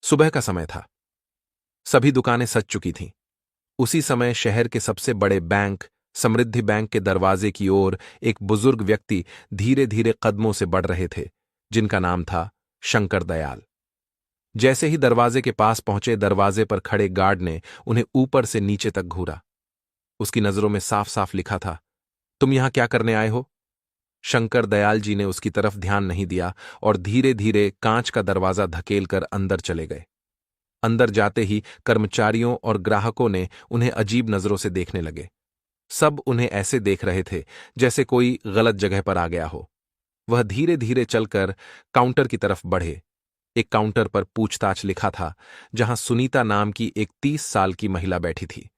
सुबह का समय था। सभी दुकानें सज चुकी थीं। उसी समय शहर के सबसे बड़े बैंक, समृद्धि बैंक के दरवाजे की ओर एक बुजुर्ग व्यक्ति धीरे धीरे कदमों से बढ़ रहे थे, जिनका नाम था शंकर दयाल। जैसे ही दरवाजे के पास पहुंचे, दरवाजे पर खड़े गार्ड ने उन्हें ऊपर से नीचे तक घूरा। उसकी नजरों में साफ साफ लिखा था, तुम यहां क्या करने आए हो? शंकर दयाल जी ने उसकी तरफ ध्यान नहीं दिया और धीरे धीरे कांच का दरवाजा धकेलकर अंदर चले गए। अंदर जाते ही कर्मचारियों और ग्राहकों ने उन्हें अजीब नजरों से देखने लगे। सब उन्हें ऐसे देख रहे थे जैसे कोई गलत जगह पर आ गया हो। वह धीरे धीरे चलकर काउंटर की तरफ बढ़े। एक काउंटर पर पूछताछ लिखा था, जहां सुनीता नाम की एक 30 साल की महिला बैठी थी।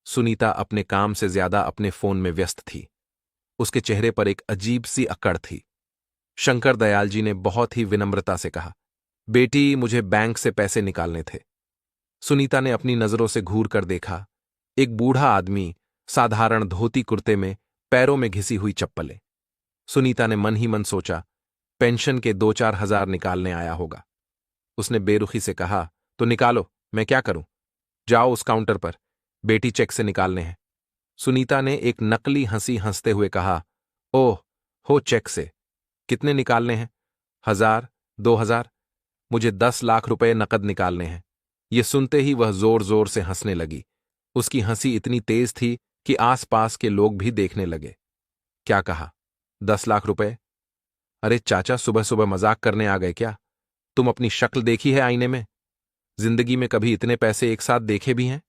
सुनीता अपने काम से ज्यादा अपने फोन में व्यस्त थी। उसके चेहरे पर एक अजीब सी अकड़ थी। शंकर दयाल जी ने बहुत ही विनम्रता से कहा, बेटी, मुझे बैंक से पैसे निकालने थे। सुनीता ने अपनी नजरों से घूर कर देखा। एक बूढ़ा आदमी, साधारण धोती कुर्ते में, पैरों में घिसी हुई चप्पलें। सुनीता ने मन ही मन सोचा, पेंशन के 2-4 हजार निकालने आया होगा। उसने बेरुखी से कहा, तो निकालो, मैं क्या करूं? जाओ उस काउंटर पर, बेटी चेक से निकालने हैं। सुनीता ने एक नकली हंसी हंसते हुए कहा, ओह, हो चेक से? कितने निकालने हैं? 1000, 2000? मुझे 10 लाख रुपए नकद निकालने हैं। ये सुनते ही वह जोर जोर से हंसने लगी। उसकी हंसी इतनी तेज थी कि आसपास के लोग भी देखने लगे। क्या कहा? 10 लाख रुपए? अरे चाचा, सुबह सुबह मजाक करने आ गए क्या? तुम अपनी शक्ल देखी है आईने में? जिंदगी में कभी इतने पैसे एक साथ देखे भी हैं?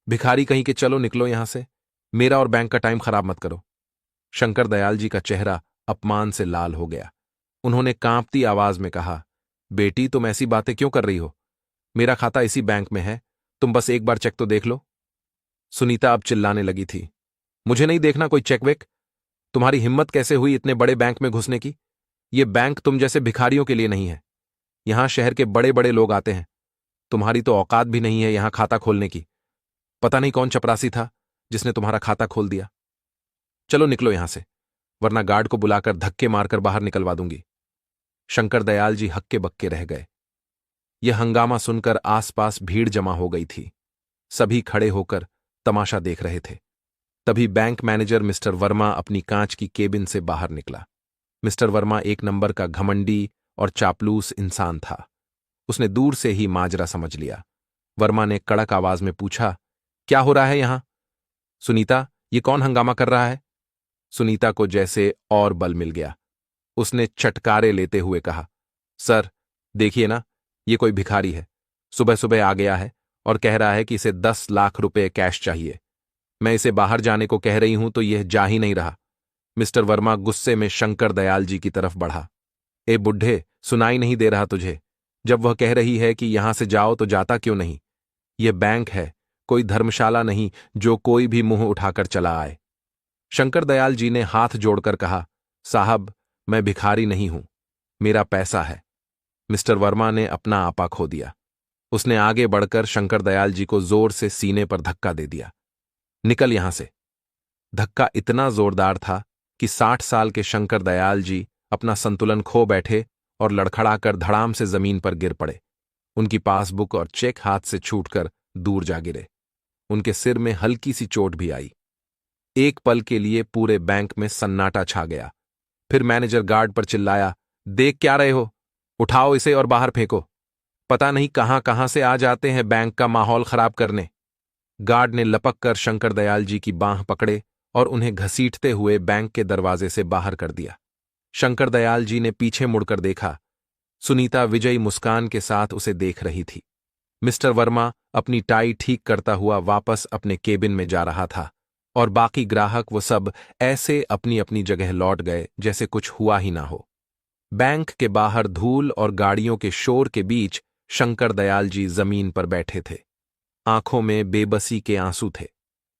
भिखारी कहीं के, चलो निकलो यहां से। मेरा और बैंक का टाइम खराब मत करो। शंकर दयाल जी का चेहरा अपमान से लाल हो गया। उन्होंने कांपती आवाज में कहा, बेटी, तुम ऐसी बातें क्यों कर रही हो? मेरा खाता इसी बैंक में है, तुम बस एक बार चेक तो देख लो। सुनीता अब चिल्लाने लगी थी, मुझे नहीं देखना कोई चेक वेक। तुम्हारी हिम्मत कैसे हुई इतने बड़े बैंक में घुसने की? ये बैंक तुम जैसे भिखारियों के लिए नहीं है। यहां शहर के बड़े बड़े लोग आते हैं। तुम्हारी तो औकात भी नहीं है यहां खाता खोलने की। पता नहीं कौन चपरासी था जिसने तुम्हारा खाता खोल दिया। चलो निकलो यहां से, वरना गार्ड को बुलाकर धक्के मारकर बाहर निकलवा दूंगी। शंकर दयाल जी हक्के बक्के रह गए। यह हंगामा सुनकर आसपास भीड़ जमा हो गई थी। सभी खड़े होकर तमाशा देख रहे थे। तभी बैंक मैनेजर मिस्टर वर्मा अपनी कांच की केबिन से बाहर निकला। मिस्टर वर्मा एक नंबर का घमंडी और चापलूस इंसान था। उसने दूर से ही माजरा समझ लिया। वर्मा ने कड़क आवाज में पूछा, क्या हो रहा है यहां? सुनीता, ये कौन हंगामा कर रहा है? सुनीता को जैसे और बल मिल गया। उसने चटकारे लेते हुए कहा, सर, देखिए ना, ये कोई भिखारी है। सुबह सुबह आ गया है और कह रहा है कि इसे 10 लाख रुपए कैश चाहिए। मैं इसे बाहर जाने को कह रही हूं तो यह जा ही नहीं रहा। मिस्टर वर्मा गुस्से में शंकर दयाल जी की तरफ बढ़ा। ए बुढ़े, सुनाई नहीं दे रहा तुझे? जब वह कह रही है कि यहां से जाओ तो जाता क्यों नहीं? यह बैंक है, कोई धर्मशाला नहीं जो कोई भी मुंह उठाकर चला आए। शंकर दयाल जी ने हाथ जोड़कर कहा, साहब, मैं भिखारी नहीं हूं, मेरा पैसा है। मिस्टर वर्मा ने अपना आपा खो दिया। उसने आगे बढ़कर शंकर दयाल जी को जोर से सीने पर धक्का दे दिया। निकल यहां से। धक्का इतना जोरदार था कि 60 साल के शंकर दयाल जी अपना संतुलन खो बैठे और लड़खड़ाकर धड़ाम से जमीन पर गिर पड़े। उनकी पासबुक और चेक हाथ से छूटकर दूर जा गिरे। उनके सिर में हल्की सी चोट भी आई। एक पल के लिए पूरे बैंक में सन्नाटा छा गया। फिर मैनेजर गार्ड पर चिल्लाया, देख क्या रहे हो? उठाओ इसे और बाहर फेंको। पता नहीं कहां कहां से आ जाते हैं बैंक का माहौल खराब करने। गार्ड ने लपक कर शंकर दयाल जी की बांह पकड़े और उन्हें घसीटते हुए बैंक के दरवाजे से बाहर कर दिया। शंकर दयाल जी ने पीछे मुड़कर देखा। सुनीता विजयी मुस्कान के साथ उसे देख रही थी। मिस्टर वर्मा अपनी टाई ठीक करता हुआ वापस अपने केबिन में जा रहा था और बाकी ग्राहक वो सब ऐसे अपनी अपनी जगह लौट गए जैसे कुछ हुआ ही ना हो। बैंक के बाहर धूल और गाड़ियों के शोर के बीच शंकर दयाल जी जमीन पर बैठे थे। आंखों में बेबसी के आंसू थे।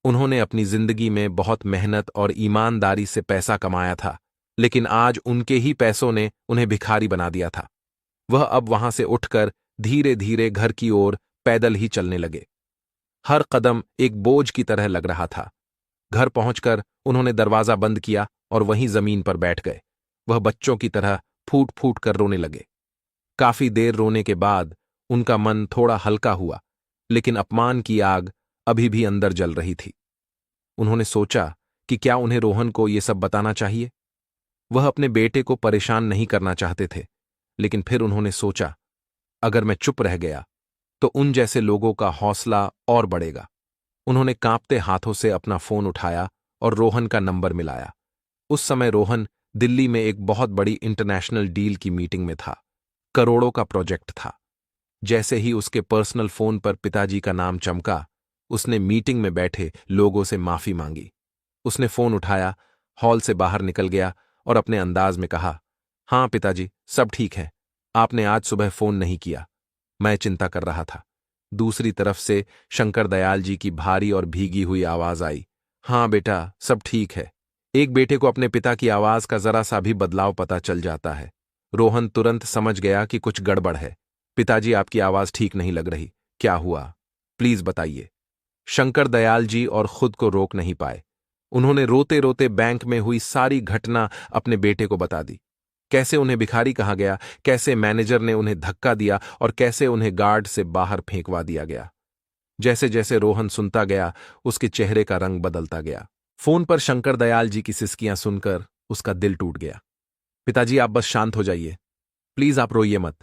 उन्होंने अपनी जिंदगी में बहुत मेहनत और ईमानदारी से पैसा कमाया था, लेकिन आज उनके ही पैसों ने उन्हें भिखारी बना दिया था। वह अब वहां से उठकर धीरे धीरे घर की ओर पैदल ही चलने लगे। हर कदम एक बोझ की तरह लग रहा था। घर पहुंचकर उन्होंने दरवाजा बंद किया और वहीं जमीन पर बैठ गए। वह बच्चों की तरह फूट फूट कर रोने लगे। काफी देर रोने के बाद उनका मन थोड़ा हल्का हुआ, लेकिन अपमान की आग अभी भी अंदर जल रही थी। उन्होंने सोचा कि क्या उन्हें रोहन को ये सब बताना चाहिए। वह अपने बेटे को परेशान नहीं करना चाहते थे, लेकिन फिर उन्होंने सोचा, अगर मैं चुप रह गया तो उन जैसे लोगों का हौसला और बढ़ेगा। उन्होंने कांपते हाथों से अपना फोन उठाया और रोहन का नंबर मिलाया। उस समय रोहन दिल्ली में एक बहुत बड़ी इंटरनेशनल डील की मीटिंग में था। करोड़ों का प्रोजेक्ट था। जैसे ही उसके पर्सनल फोन पर पिताजी का नाम चमका, उसने मीटिंग में बैठे लोगों से माफी मांगी। उसने फोन उठाया, हॉल से बाहर निकल गया और अपने अंदाज में कहा, हाँ पिताजी, सब ठीक है। आपने आज सुबह फोन नहीं किया, मैं चिंता कर रहा था। दूसरी तरफ से शंकर दयाल जी की भारी और भीगी हुई आवाज आई, हाँ बेटा, सब ठीक है। एक बेटे को अपने पिता की आवाज का जरा सा भी बदलाव पता चल जाता है। रोहन तुरंत समझ गया कि कुछ गड़बड़ है। पिताजी, आपकी आवाज ठीक नहीं लग रही, क्या हुआ? प्लीज बताइए। शंकर दयाल जी और खुद को रोक नहीं पाए। उन्होंने रोते रोते बैंक में हुई सारी घटना अपने बेटे को बता दी। कैसे उन्हें भिखारी कहा गया, कैसे मैनेजर ने उन्हें धक्का दिया और कैसे उन्हें गार्ड से बाहर फेंकवा दिया गया। जैसे जैसे रोहन सुनता गया, उसके चेहरे का रंग बदलता गया। फोन पर शंकर दयाल जी की सिसकियां सुनकर उसका दिल टूट गया। पिताजी, आप बस शांत हो जाइए, प्लीज आप रोइए मत।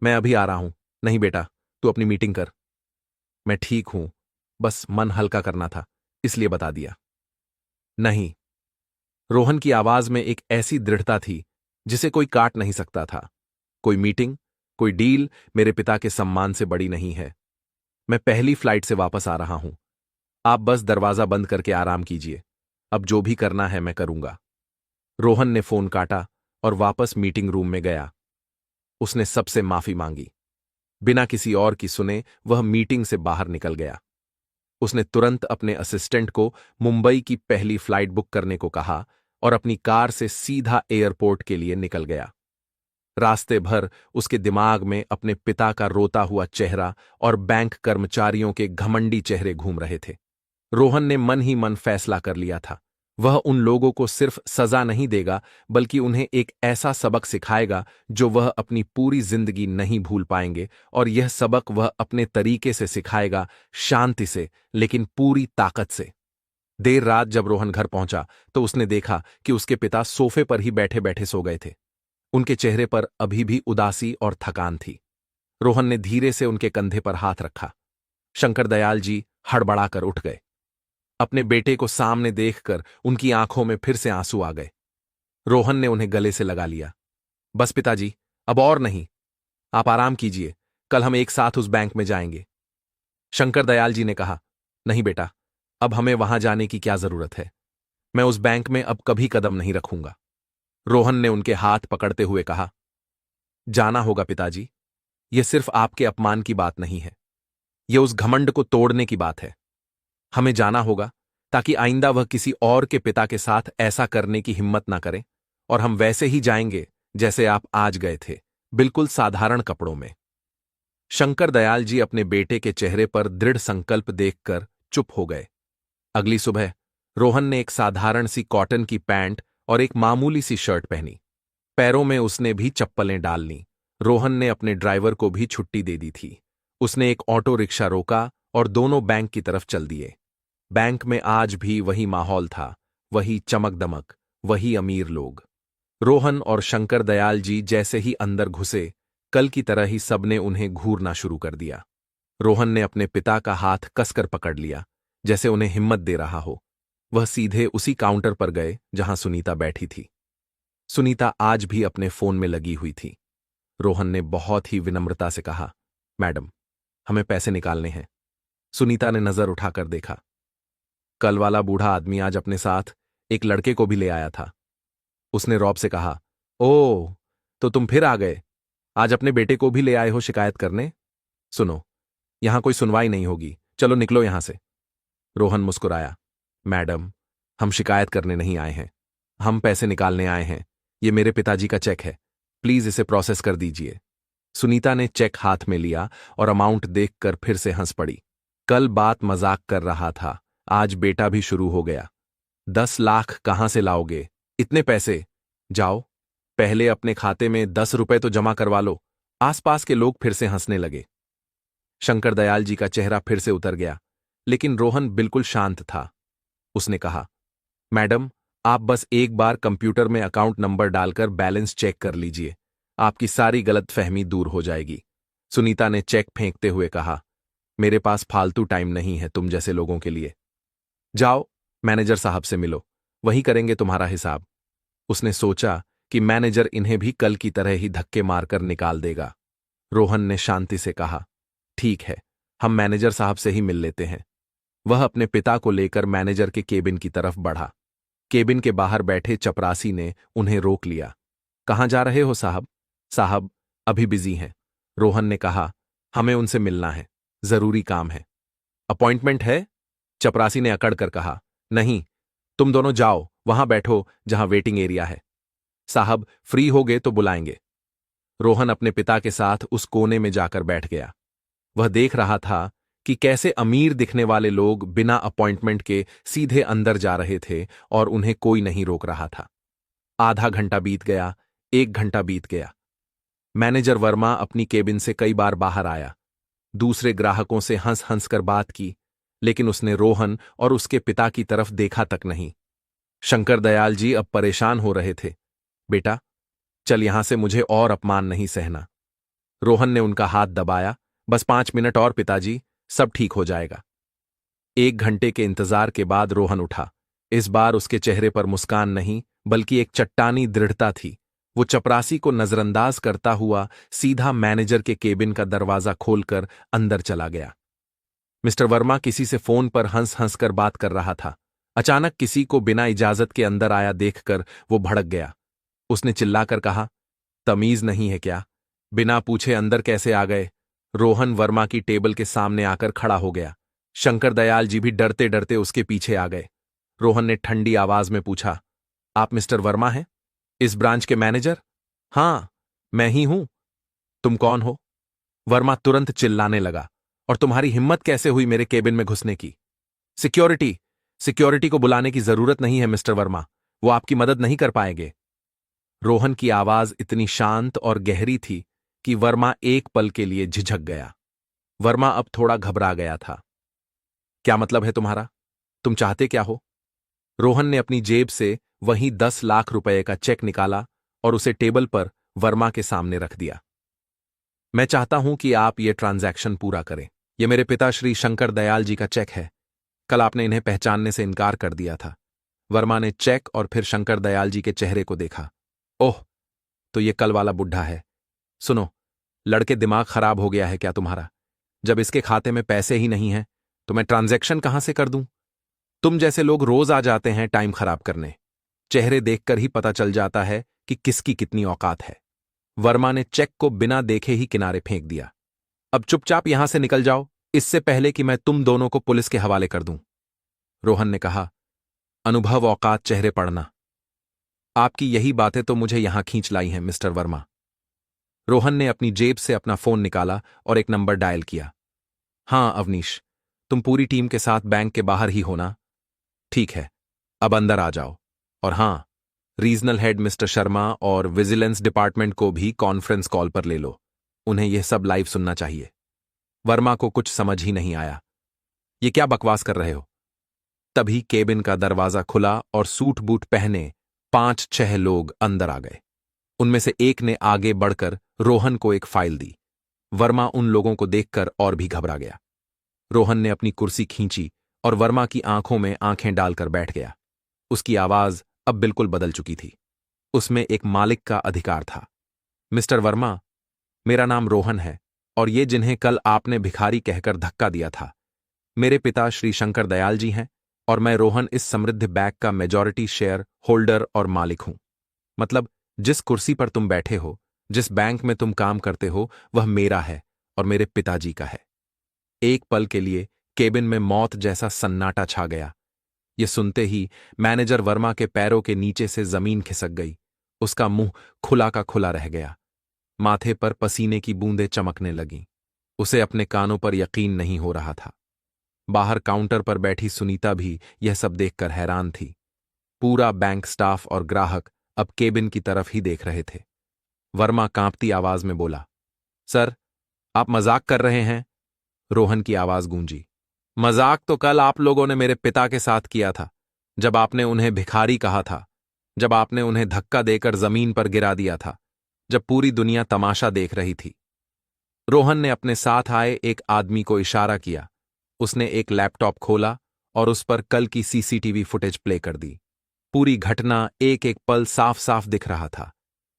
मैं अभी आ रहा हूं। नहीं बेटा, तू अपनी मीटिंग कर। मैं ठीक हूं, बस मन हल्का करना था, इसलिए बता दिया। नहीं। रोहन की आवाज में एक ऐसी दृढ़ता थी जिसे कोई काट नहीं सकता था। कोई मीटिंग, कोई डील मेरे पिता के सम्मान से बड़ी नहीं है। मैं पहली फ्लाइट से वापस आ रहा हूं। आप बस दरवाजा बंद करके आराम कीजिए। अब जो भी करना है मैं करूंगा। रोहन ने फोन काटा और वापस मीटिंग रूम में गया। उसने सबसे माफी मांगी। बिना किसी और की सुने वह मीटिंग से बाहर निकल गया। उसने तुरंत अपने असिस्टेंट को मुंबई की पहली फ्लाइट बुक करने को कहा और अपनी कार से सीधा एयरपोर्ट के लिए निकल गया। रास्ते भर उसके दिमाग में अपने पिता का रोता हुआ चेहरा और बैंक कर्मचारियों के घमंडी चेहरे घूम रहे थे। रोहन ने मन ही मन फैसला कर लिया था, वह उन लोगों को सिर्फ सजा नहीं देगा, बल्कि उन्हें एक ऐसा सबक सिखाएगा जो वह अपनी पूरी जिंदगी नहीं भूल पाएंगे। और यह सबक वह अपने तरीके से सिखाएगा, शांति से, लेकिन पूरी ताकत से। देर रात जब रोहन घर पहुंचा तो उसने देखा कि उसके पिता सोफे पर ही बैठे बैठे सो गए थे। उनके चेहरे पर अभी भी उदासी और थकान थी। रोहन ने धीरे से उनके कंधे पर हाथ रखा। शंकर दयाल जी हड़बड़ाकर उठ गए। अपने बेटे को सामने देखकर उनकी आंखों में फिर से आंसू आ गए। रोहन ने उन्हें गले से लगा लिया। बस पिताजी, अब और नहीं। आप आराम कीजिए, कल हम एक साथ उस बैंक में जाएंगे। शंकर दयाल जी ने कहा, नहीं बेटा, अब हमें वहां जाने की क्या जरूरत है। मैं उस बैंक में अब कभी कदम नहीं रखूंगा। रोहन ने उनके हाथ पकड़ते हुए कहा, जाना होगा पिताजी। यह सिर्फ आपके अपमान की बात नहीं है, यह उस घमंड को तोड़ने की बात है। हमें जाना होगा ताकि आइंदा वह किसी और के पिता के साथ ऐसा करने की हिम्मत ना करे। और हम वैसे ही जाएंगे जैसे आप आज गए थे, बिल्कुल साधारण कपड़ों में। शंकर दयाल जी अपने बेटे के चेहरे पर दृढ़ संकल्प देखकर चुप हो गए। अगली सुबह रोहन ने एक साधारण सी कॉटन की पैंट और एक मामूली सी शर्ट पहनी। पैरों में उसने भी चप्पलें डाल लीं। रोहन ने अपने ड्राइवर को भी छुट्टी दे दी थी। उसने एक ऑटो रिक्शा रोका और दोनों बैंक की तरफ चल दिए। बैंक में आज भी वही माहौल था, वही चमक दमक, वही अमीर लोग। रोहन और शंकर दयाल जी जैसे ही अंदर घुसे, कल की तरह ही सबने उन्हें घूरना शुरू कर दिया। रोहन ने अपने पिता का हाथ कसकर पकड़ लिया, जैसे उन्हें हिम्मत दे रहा हो। वह सीधे उसी काउंटर पर गए जहां सुनीता बैठी थी। सुनीता आज भी अपने फोन में लगी हुई थी। रोहन ने बहुत ही विनम्रता से कहा, मैडम, हमें पैसे निकालने हैं। सुनीता ने नजर उठाकर देखा। कल वाला बूढ़ा आदमी आज अपने साथ एक लड़के को भी ले आया था। उसने रौब से कहा, ओह, तो तुम फिर आ गए। आज अपने बेटे को भी ले आए हो शिकायत करने। सुनो, यहां कोई सुनवाई नहीं होगी, चलो निकलो यहां से। रोहन मुस्कुराया, मैडम, हम शिकायत करने नहीं आए हैं, हम पैसे निकालने आए हैं। ये मेरे पिताजी का चेक है, प्लीज इसे प्रोसेस कर दीजिए। सुनीता ने चेक हाथ में लिया और अमाउंट देखकर फिर से हंस पड़ी। कल बात मजाक कर रहा था, आज बेटा भी शुरू हो गया। 10 लाख कहां से लाओगे? इतने पैसे? जाओ, पहले अपने खाते में 10 रुपए तो जमा करवा लो, आसपास के लोग फिर से हंसने लगे। शंकर दयाल जी का चेहरा फिर से उतर गया, लेकिन रोहन बिल्कुल शांत था। उसने कहा, मैडम, आप बस एक बार कंप्यूटर में अकाउंट नंबर डालकर बैलेंस चेक कर लीजिए, आपकी सारी गलतफहमी दूर हो जाएगी। सुनीता ने चेक फेंकते हुए कहा, मेरे पास फालतू टाइम नहीं है तुम जैसे लोगों के लिए। जाओ, मैनेजर साहब से मिलो, वही करेंगे तुम्हारा हिसाब। उसने सोचा कि मैनेजर इन्हें भी कल की तरह ही धक्के मारकर निकाल देगा। रोहन ने शांति से कहा, ठीक है, हम मैनेजर साहब से ही मिल लेते हैं। वह अपने पिता को लेकर मैनेजर के केबिन की तरफ बढ़ा। केबिन के बाहर बैठे चपरासी ने उन्हें रोक लिया। कहाँ जा रहे हो साहब? साहब, अभी बिजी हैं। रोहन ने कहा, हमें उनसे मिलना है, जरूरी काम है। अपॉइंटमेंट है? चपरासी ने अकड़ कर कहा, नहीं, तुम दोनों जाओ, वहां बैठो जहां वेटिंग एरिया है। साहब, फ्री होगे तो बुलाएंगे। रोहन अपने पिता के साथ उस कोने में जाकर बैठ गया। वह देख रहा था कि कैसे अमीर दिखने वाले लोग बिना अपॉइंटमेंट के सीधे अंदर जा रहे थे और उन्हें कोई नहीं रोक रहा था। आधा घंटा बीत गया, 1 घंटा बीत गया। मैनेजर वर्मा अपनी केबिन से कई बार बाहर आया, दूसरे ग्राहकों से हंस हंस कर बात की, लेकिन उसने रोहन और उसके पिता की तरफ देखा तक नहीं। शंकर दयाल जी अब परेशान हो रहे थे। बेटा, चल यहां से, मुझे और अपमान नहीं सहना। रोहन ने उनका हाथ दबाया, बस 5 मिनट और पिताजी, सब ठीक हो जाएगा। 1 घंटे के इंतजार के बाद रोहन उठा। इस बार उसके चेहरे पर मुस्कान नहीं, बल्कि एक चट्टानी दृढ़ता थी। वो चपरासी को नजरअंदाज करता हुआ सीधा मैनेजर के केबिन का दरवाजा खोलकर अंदर चला गया। मिस्टर वर्मा किसी से फोन पर हंस हंस कर बात कर रहा था। अचानक किसी को बिना इजाजत के अंदर आया देखकर वो भड़क गया। उसने चिल्लाकर कहा, तमीज नहीं है क्या? बिना पूछे अंदर कैसे आ गए? रोहन वर्मा की टेबल के सामने आकर खड़ा हो गया। शंकर दयाल जी भी डरते डरते उसके पीछे आ गए। रोहन ने ठंडी आवाज में पूछा, आप मिस्टर वर्मा हैं, इस ब्रांच के मैनेजर? हां, मैं ही हूं। तुम कौन हो? वर्मा तुरंत चिल्लाने लगा, और तुम्हारी हिम्मत कैसे हुई मेरे केबिन में घुसने की? सिक्योरिटी, सिक्योरिटी को बुलाने की जरूरत नहीं है मिस्टर वर्मा, वो आपकी मदद नहीं कर पाएंगे। रोहन की आवाज इतनी शांत और गहरी थी कि वर्मा एक पल के लिए झिझक गया। वर्मा अब थोड़ा घबरा गया था। क्या मतलब है तुम्हारा? तुम चाहते क्या हो? रोहन ने अपनी जेब से वहीं 10 लाख रुपए का चेक निकाला और उसे टेबल पर वर्मा के सामने रख दिया। मैं चाहता हूं कि आप ये ट्रांजैक्शन पूरा करें। यह मेरे पिता श्री शंकर दयाल जी का चेक है। कल आपने इन्हें पहचानने से इनकार कर दिया था। वर्मा ने चेक और फिर शंकर दयाल जी के चेहरे को देखा। ओह, तो ये कल वाला बुढ़ा है। सुनो, लड़के, दिमाग खराब हो गया है क्या तुम्हारा? जब इसके खाते में पैसे ही नहीं हैं, तो मैं ट्रांजैक्शन कहां से कर दूं? तुम जैसे लोग रोज आ जाते हैं टाइम खराब करने। चेहरे देखकर ही पता चल जाता है कि किसकी कितनी औकात है। वर्मा ने चेक को बिना देखे ही किनारे फेंक दिया। अब चुपचाप यहां से निकल जाओ, इससे पहले कि मैं तुम दोनों को पुलिस के हवाले कर दूं। रोहन ने कहा, अनुभव औकात चेहरे पढ़ना। आपकी यही बातें तो मुझे यहां खींच लाई हैं मिस्टर वर्मा। रोहन ने अपनी जेब से अपना फोन निकाला और एक नंबर डायल किया। हां अवनीश, तुम पूरी टीम के साथ बैंक के बाहर ही होना? ठीक है, अब अंदर आ जाओ। और हां, रीजनल हेड मिस्टर शर्मा और विजिलेंस डिपार्टमेंट को भी कॉन्फ्रेंस कॉल पर ले लो, उन्हें यह सब लाइव सुनना चाहिए। वर्मा को कुछ समझ ही नहीं आया। ये क्या बकवास कर रहे हो? तभी केबिन का दरवाजा खुला और सूट बूट पहने 5-6 लोग अंदर आ गए। उनमें से एक ने आगे बढ़कर रोहन को एक फाइल दी। वर्मा उन लोगों को देखकर और भी घबरा गया। रोहन ने अपनी कुर्सी खींची और वर्मा की आंखों में आंखें डालकर बैठ गया। उसकी आवाज अब बिल्कुल बदल चुकी थी। उसमें एक मालिक का अधिकार था। मिस्टर वर्मा, मेरा नाम रोहन है, और ये जिन्हें कल आपने भिखारी कहकर धक्का दिया था, मेरे पिता श्री शंकर दयाल जी हैं, और मैं रोहन इस समृद्ध बैंक का मेजॉरिटी शेयर होल्डर और मालिक हूं। मतलब, जिस कुर्सी पर तुम बैठे हो, जिस बैंक में तुम काम करते हो, वह मेरा है और मेरे पिताजी का है। एक पल के लिए केबिन में मौत जैसा सन्नाटा छा गया। ये सुनते ही मैनेजर वर्मा के पैरों के नीचे से जमीन खिसक गई। उसका मुंह खुला का खुला रह गया। माथे पर पसीने की बूंदें चमकने लगीं। उसे अपने कानों पर यकीन नहीं हो रहा था। बाहर काउंटर पर बैठी सुनीता भी यह सब देखकर हैरान थी। पूरा बैंक स्टाफ और ग्राहक अब केबिन की तरफ ही देख रहे थे। वर्मा कांपती आवाज में बोला, सर, आप मजाक कर रहे हैं? रोहन की आवाज गूंजी। मजाक तो कल आप लोगों ने मेरे पिता के साथ किया था, जब आपने उन्हें भिखारी कहा था, जब आपने उन्हें धक्का देकर जमीन पर गिरा दिया था, जब पूरी दुनिया तमाशा देख रही थी। रोहन ने अपने साथ आए एक आदमी को इशारा किया। उसने एक लैपटॉप खोला और उस पर कल की सीसीटीवी फुटेज प्ले कर दी। पूरी घटना एक एक पल साफ साफ दिख रहा था।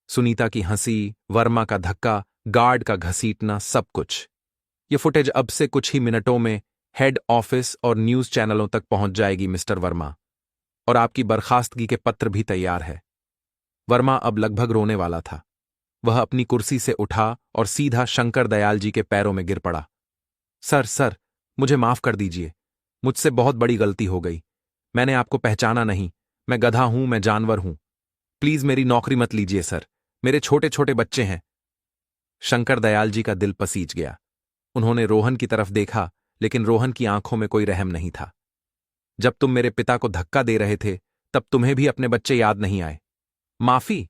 सुनीता की हंसी, वर्मा का धक्का, गार्ड का घसीटना, सब कुछ। ये फुटेज अब से कुछ ही मिनटों में हेड ऑफिस और न्यूज चैनलों तक पहुंच जाएगी मिस्टर वर्मा, और आपकी बर्खास्तगी के पत्र भी तैयार है। वर्मा अब लगभग रोने वाला था। वह अपनी कुर्सी से उठा और सीधा शंकर दयाल जी के पैरों में गिर पड़ा। सर सर, मुझे माफ कर दीजिए। मुझसे बहुत बड़ी गलती हो गई। मैंने आपको पहचाना नहीं। मैं गधा हूं, मैं जानवर हूं। प्लीज मेरी नौकरी मत लीजिए सर। मेरे छोटे छोटे बच्चे हैं। शंकर दयाल जी का दिल पसीज गया। उन्होंने रोहन की तरफ देखा, लेकिन रोहन की आंखों में कोई रहम नहीं था। जब तुम मेरे पिता को धक्का दे रहे थे, तब तुम्हें भी अपने बच्चे याद नहीं आए? माफी?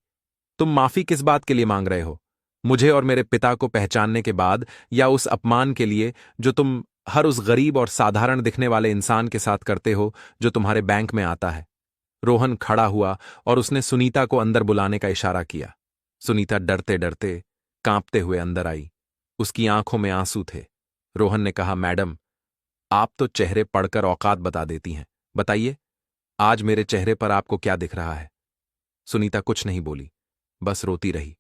तुम माफी किस बात के लिए मांग रहे हो? मुझे और मेरे पिता को पहचानने के बाद, या उस अपमान के लिए जो तुम हर उस गरीब और साधारण दिखने वाले इंसान के साथ करते हो जो तुम्हारे बैंक में आता है? रोहन खड़ा हुआ और उसने सुनीता को अंदर बुलाने का इशारा किया। सुनीता डरते डरते, कांपते हुए अंदर आई। उसकी आंखों में आंसू थे। रोहन ने कहा, मैडम, आप तो चेहरे पढ़कर औकात बता देती हैं। बताइए, आज मेरे चेहरे पर आपको क्या दिख रहा है? सुनीता कुछ नहीं बोली, बस रोती रही।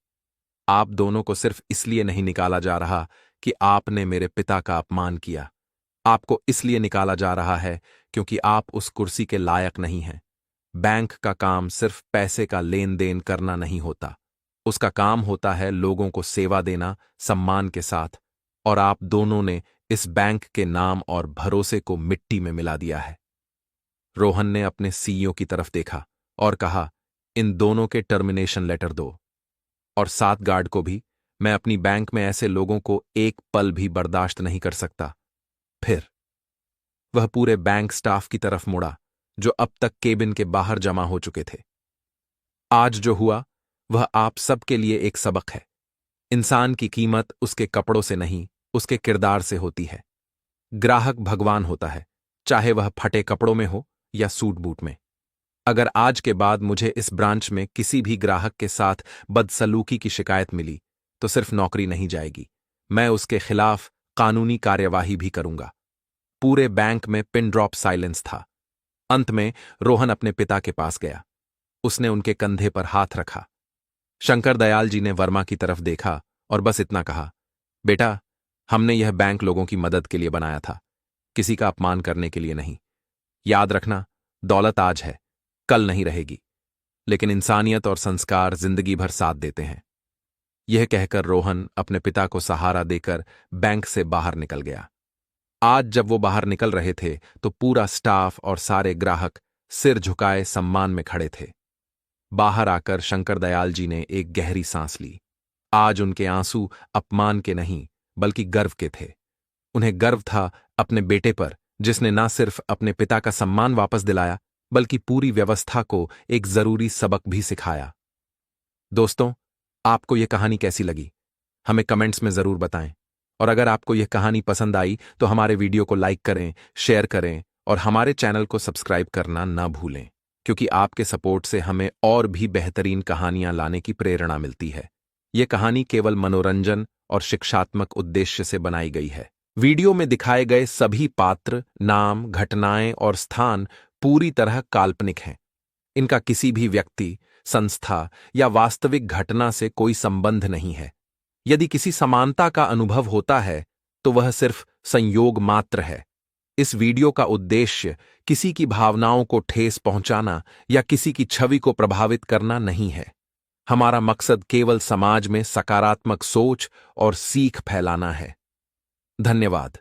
आप दोनों को सिर्फ इसलिए नहीं निकाला जा रहा कि आपने मेरे पिता का अपमान किया। आपको इसलिए निकाला जा रहा है क्योंकि आप उस कुर्सी के लायक नहीं हैं। बैंक का काम सिर्फ पैसे का लेन देन करना नहीं होता। उसका काम होता है लोगों को सेवा देना सम्मान के साथ, और आप दोनों ने इस बैंक के नाम और भरोसे को मिट्टी में मिला दिया है। रोहन ने अपने सीईओ की तरफ देखा और कहा, इन दोनों के टर्मिनेशन लेटर दो, और 7 गार्ड को भी। मैं अपनी बैंक में ऐसे लोगों को एक पल भी बर्दाश्त नहीं कर सकता। फिर वह पूरे बैंक स्टाफ की तरफ मुड़ा, जो अब तक केबिन के बाहर जमा हो चुके थे। आज जो हुआ वह आप सबके लिए एक सबक है। इंसान की कीमत उसके कपड़ों से नहीं, उसके किरदार से होती है। ग्राहक भगवान होता है, चाहे वह फटे कपड़ों में हो या सूट बूट में। अगर आज के बाद मुझे इस ब्रांच में किसी भी ग्राहक के साथ बदसलूकी की शिकायत मिली, तो सिर्फ नौकरी नहीं जाएगी, मैं उसके खिलाफ कानूनी कार्यवाही भी करूंगा। पूरे बैंक में पिन ड्रॉप साइलेंस था। अंत में रोहन अपने पिता के पास गया। उसने उनके कंधे पर हाथ रखा। शंकर दयाल जी ने वर्मा की तरफ देखा और बस इतना कहा, बेटा, हमने यह बैंक लोगों की मदद के लिए बनाया था, किसी का अपमान करने के लिए नहीं। याद रखना, दौलत आज है, कल नहीं रहेगी, लेकिन इंसानियत और संस्कार जिंदगी भर साथ देते हैं। यह कहकर रोहन अपने पिता को सहारा देकर बैंक से बाहर निकल गया। आज जब वो बाहर निकल रहे थे तो पूरा स्टाफ और सारे ग्राहक सिर झुकाए सम्मान में खड़े थे। बाहर आकर शंकर दयाल जी ने एक गहरी सांस ली। आज उनके आंसू अपमान के नहीं, बल्कि गर्व के थे। उन्हें गर्व था अपने बेटे पर, जिसने न सिर्फ अपने पिता का सम्मान वापस दिलाया, बल्कि पूरी व्यवस्था को एक जरूरी सबक भी सिखाया। दोस्तों, आपको यह कहानी कैसी लगी? हमें कमेंट्स में जरूर बताएं। और अगर आपको यह कहानी पसंद आई तो हमारे वीडियो को लाइक करें, शेयर करें और हमारे चैनल को सब्सक्राइब करना न भूलें, क्योंकि आपके सपोर्ट से हमें और भी बेहतरीन कहानियां लाने की प्रेरणा मिलती है। यह कहानी केवल मनोरंजन और शिक्षात्मक उद्देश्य से बनाई गई है। वीडियो में दिखाए गए सभी पात्र, नाम, घटनाएं और स्थान पूरी तरह काल्पनिक हैं। इनका किसी भी व्यक्ति, संस्था या वास्तविक घटना से कोई संबंध नहीं है। यदि किसी समानता का अनुभव होता है तो वह सिर्फ संयोग मात्र है। इस वीडियो का उद्देश्य किसी की भावनाओं को ठेस पहुंचाना या किसी की छवि को प्रभावित करना नहीं है। हमारा मकसद केवल समाज में सकारात्मक सोच और सीख फैलाना है। धन्यवाद।